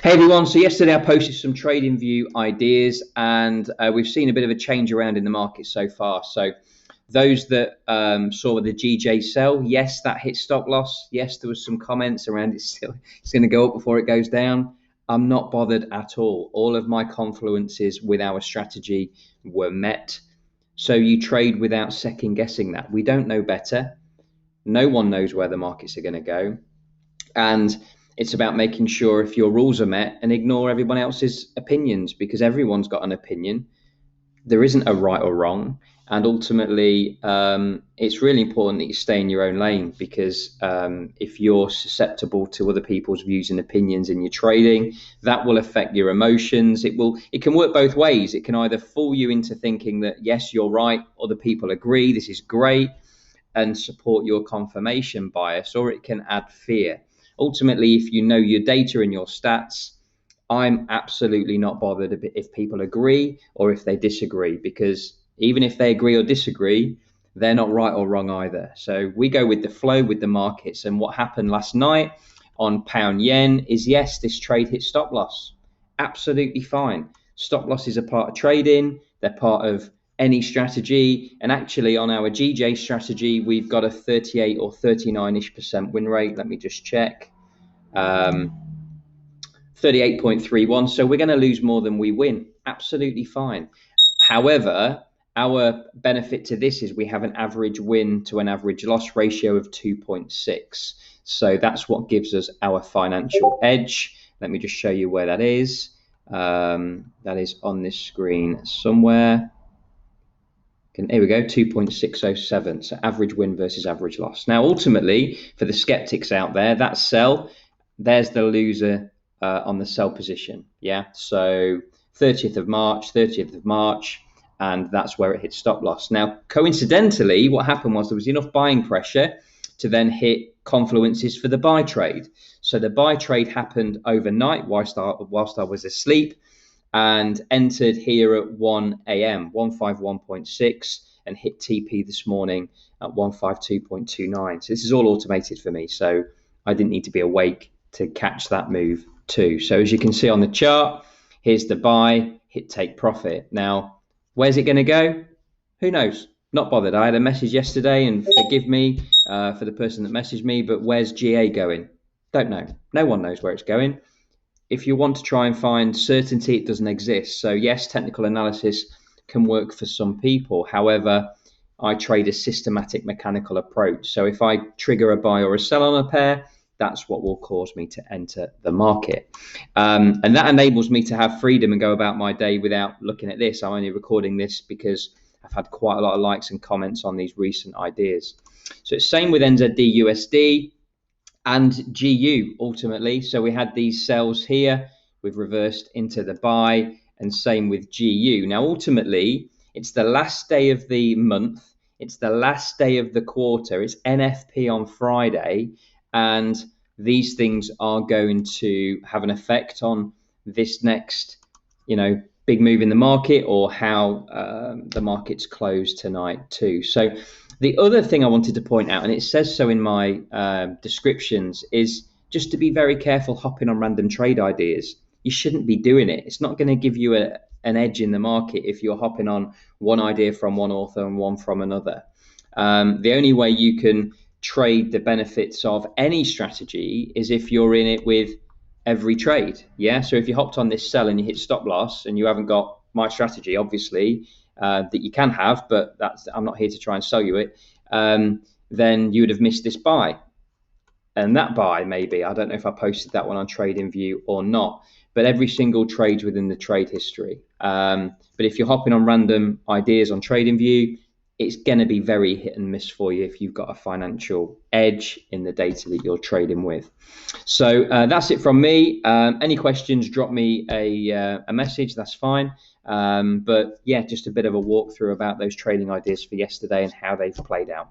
Hey everyone, so yesterday I posted some trading view ideas and we've seen a bit of a change around in the market so far. So those that saw the GJ sell, yes, that hit stop loss. Yes, there was some comments around it's going to go up before it goes down. I'm not bothered at all. All of my confluences with our strategy were met. So you trade without second guessing that. We don't know better. No one knows where the markets are going to go. And it's about making sure if your rules are met and ignore everyone else's opinions, because everyone's got an opinion. There isn't a right or wrong. And ultimately, it's really important that you stay in your own lane, because if you're susceptible to other people's views and opinions in your trading, that will affect your emotions. It can work both ways. It can either fool you into thinking that, yes, you're right, other people agree, this is great, and support your confirmation bias, or it can add fear. Ultimately, if you know your data and your stats, I'm absolutely not bothered if people agree or if they disagree, because even if they agree or disagree, they're not right or wrong either. So we go with the flow with the markets. And what happened last night on pound yen is, yes, this trade hit stop loss. Absolutely fine. Stop losses are part of trading. They're part of any strategy. And actually on our GJ strategy, we've got a 38 or 39-ish% win rate. Let me just check. 38.31. So we're going to lose more than we win. Absolutely fine. However, our benefit to this is we have an average win to an average loss ratio of 2.6. So that's what gives us our financial edge. Let me just show you where that is. That is on this screen somewhere. Here we go, 2.607. So average win versus average loss. Now, ultimately, for the skeptics out there, that sell, there's the loser on the sell position. Yeah, so 30th of March, and that's where it hit stop loss. Now, coincidentally, what happened was there was enough buying pressure to then hit confluences for the buy trade. So the buy trade happened overnight whilst I was asleep, and entered here at 1 a.m., 151.6, and hit TP this morning at 152.29. So this is all automated for me, so I didn't need to be awake to catch that move too. So as you can see on the chart, here's the buy, hit take profit. Now, where's it going to go? Who knows? Not bothered. I had a message yesterday, and forgive me for the person that messaged me, but where's GA going? Don't know. No one knows where it's going. If you want to try and find certainty, it doesn't exist. So yes, technical analysis can work for some people. However, I trade a systematic mechanical approach. So if I trigger a buy or a sell on a pair, that's what will cause me to enter the market. And that enables me to have freedom and go about my day without looking at this. I'm only recording this because I've had quite a lot of likes and comments on these recent ideas. So it's same with NZD USD and GU ultimately. So we had these sells here, we've reversed into the buy, and same with GU. Now ultimately, it's the last day of the month, it's the last day of the quarter, it's NFP on Friday, and these things are going to have an effect on this next, big move in the market, or how the markets close tonight too. So the other thing I wanted to point out, and it says so in my descriptions, is just to be very careful hopping on random trade ideas. You shouldn't be doing it. It's not going to give you an edge in the market if you're hopping on one idea from one author and one from another. The only way you can trade the benefits of any strategy is if you're in it with every trade. Yeah. So if you hopped on this sell and you hit stop loss and you haven't got my strategy, obviously, that you can have, but I'm not here to try and sell you it, then you would have missed this buy. And that buy, maybe, I don't know if I posted that one on TradingView or not, but every single trade's within the trade history. But if you're hopping on random ideas on TradingView, it's going to be very hit and miss for you if you've got a financial edge in the data that you're trading with. So that's it from me. Any questions, drop me a message, that's fine. But yeah, just a bit of a walkthrough about those trading ideas for yesterday and how they've played out.